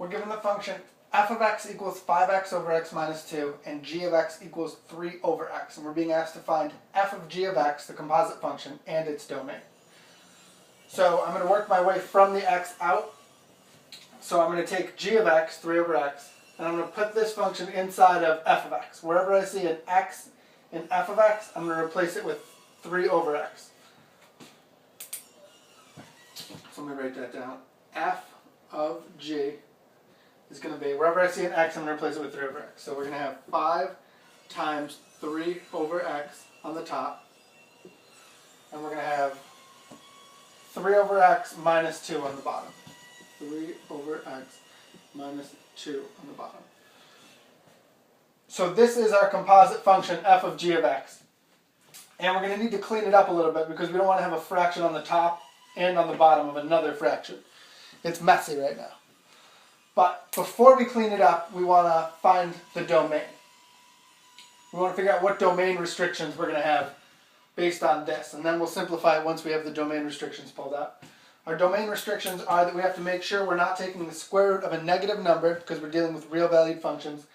We're given the function f of x equals 5x over x minus 2 and g of x equals 3 over x. And we're being asked to find f of g of x, the composite function, and its domain. So I'm going to work my way from the x out. So I'm going to take g of x, 3 over x, and I'm going to put this function inside of f of x. Wherever I see an x in f of x, I'm going to replace it with 3 over x. So let me write that down. F of g is going to be, wherever I see an x, I'm going to replace it with 3 over x. So we're going to have 5 times 3 over x on the top. And we're going to have 3 over x minus 2 on the bottom. 3 over x minus 2 on the bottom. So this is our composite function f of g of x. And we're going to need to clean it up a little bit because we don't want to have a fraction on the top and on the bottom of another fraction. It's messy right now. But before we clean it up, we want to find the domain. We want to figure out what domain restrictions we're going to have based on this. And then we'll simplify it once we have the domain restrictions pulled out. Our domain restrictions are that we have to make sure we're not taking the square root of a negative number because we're dealing with real valued functions.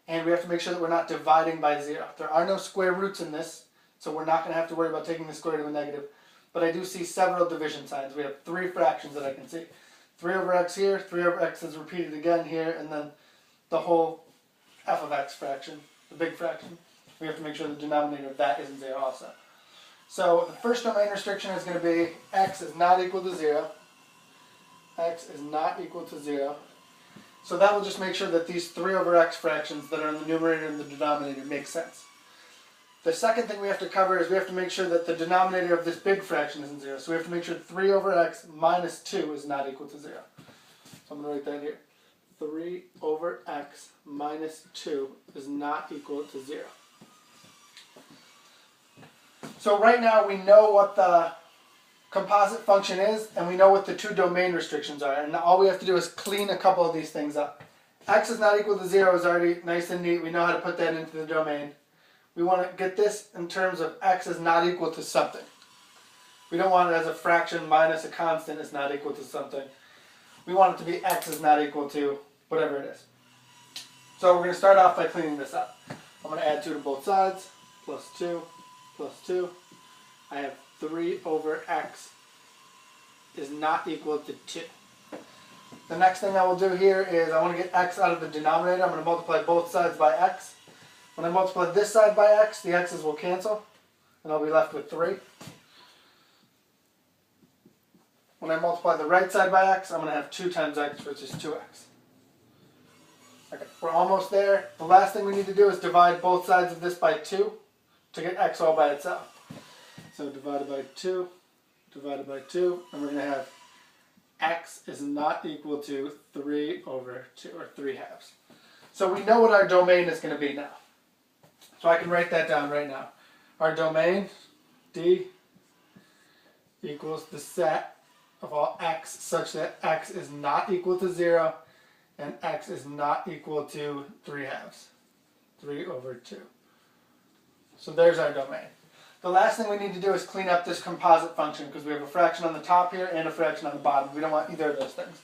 And we have to make sure that we're not dividing by 0. There are no square roots in this, so we're not going to have to worry about taking the square root of a negative. But I do see several division signs. We have 3 fractions that I can see. 3 over x here, 3 over x is repeated again here, and then the whole f of x fraction, the big fraction. We have to make sure the denominator of that isn't 0 also. So the first domain restriction is going to be x is not equal to 0. X is not equal to 0. So that will just make sure that these 3 over x fractions that are in the numerator and the denominator make sense. The second thing we have to cover is we have to make sure that the denominator of this big fraction isn't 0. So we have to make sure 3 over x minus 2 is not equal to 0. So I'm going to write that here. 3 over x minus 2 is not equal to 0. So right now we know what the composite function is and we know what the 2 domain restrictions are. And all we have to do is clean a couple of these things up. X is not equal to 0 is already nice and neat. We know how to put that into the domain. We want to get this in terms of x is not equal to something. We don't want it as a fraction minus a constant is not equal to something. We want it to be x is not equal to whatever it is. So we're going to start off by cleaning this up. I'm going to add 2 to both sides. Plus 2, plus 2. I have 3 over x is not equal to 2. The next thing I will do here is I want to get x out of the denominator. I'm going to multiply both sides by x. When I multiply this side by x, the x's will cancel, and I'll be left with 3. When I multiply the right side by x, I'm going to have 2 times x, which is 2x. Okay, we're almost there. The last thing we need to do is divide both sides of this by 2 to get x all by itself. So divided by 2, and we're going to have x is not equal to 3 over 2, or 3 halves. So we know what our domain is going to be now. So I can write that down right now. Our domain, D, equals the set of all x such that x is not equal to 0 and x is not equal to 3 halves. 3 over 2. So there's our domain. The last thing we need to do is clean up this composite function because we have a fraction on the top here and a fraction on the bottom. We don't want either of those things.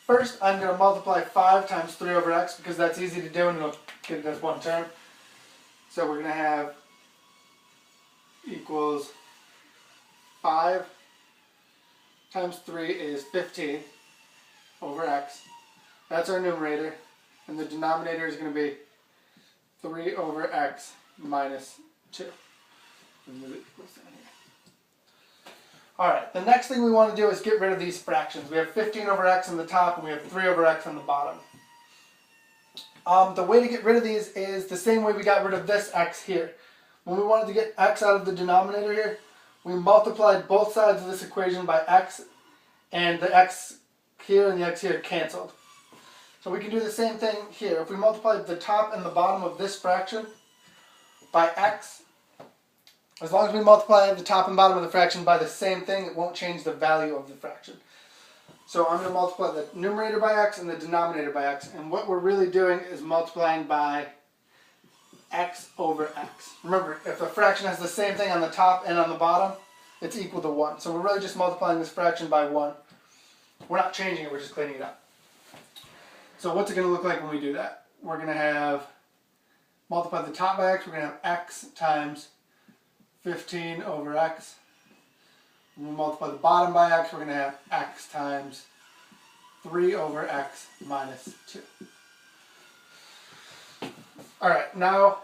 First, I'm going to multiply 5 times 3 over x because that's easy to do and it'll get it as one term. So we're going to have equals 5 times 3 is 15 over x. That's our numerator. And the denominator is going to be 3 over x minus 2. Alright, the next thing we want to do is get rid of these fractions. We have 15 over x on the top and we have 3 over x on the bottom. The way to get rid of these is the same way we got rid of this x here. When we wanted to get x out of the denominator here, we multiplied both sides of this equation by x, and the x here and the x here canceled. So we can do the same thing here. If we multiply the top and the bottom of this fraction by x, as long as we multiply the top and bottom of the fraction by the same thing, it won't change the value of the fraction. So I'm going to multiply the numerator by x and the denominator by x. And what we're really doing is multiplying by x over x. Remember, if a fraction has the same thing on the top and on the bottom, it's equal to 1. So we're really just multiplying this fraction by 1. We're not changing it, we're just cleaning it up. So what's it going to look like when we do that? We're going to have, multiply the top by x, we're going to have x times 15 over x. When we multiply the bottom by x, we're going to have x times 3 over x minus 2. Alright, now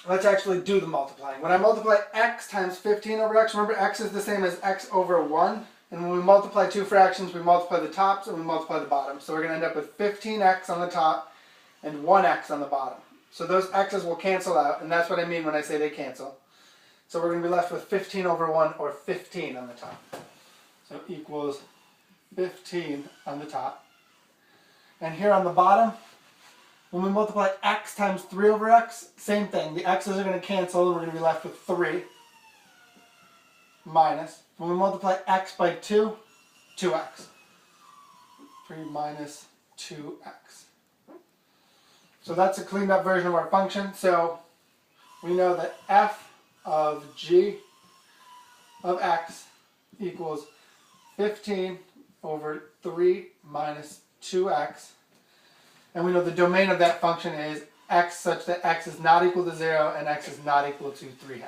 let's actually do the multiplying. When I multiply x times 15 over x, remember x is the same as x over 1. And when we multiply two fractions, we multiply the tops and we multiply the bottoms. So we're going to end up with 15x on the top and 1x on the bottom. So those x's will cancel out, and that's what I mean when I say they cancel. So we're going to be left with 15 over 1, or 15 on the top. So equals 15 on the top. And here on the bottom, when we multiply x times 3 over x, same thing. The x's are going to cancel, and we're going to be left with 3 minus. When we multiply x by 2, 2x. 3 minus 2x. So that's a cleaned up version of our function. So we know that f of g of x equals 15 over 3 minus 2x. And we know the domain of that function is x such that x is not equal to 0 and x is not equal to 3/2.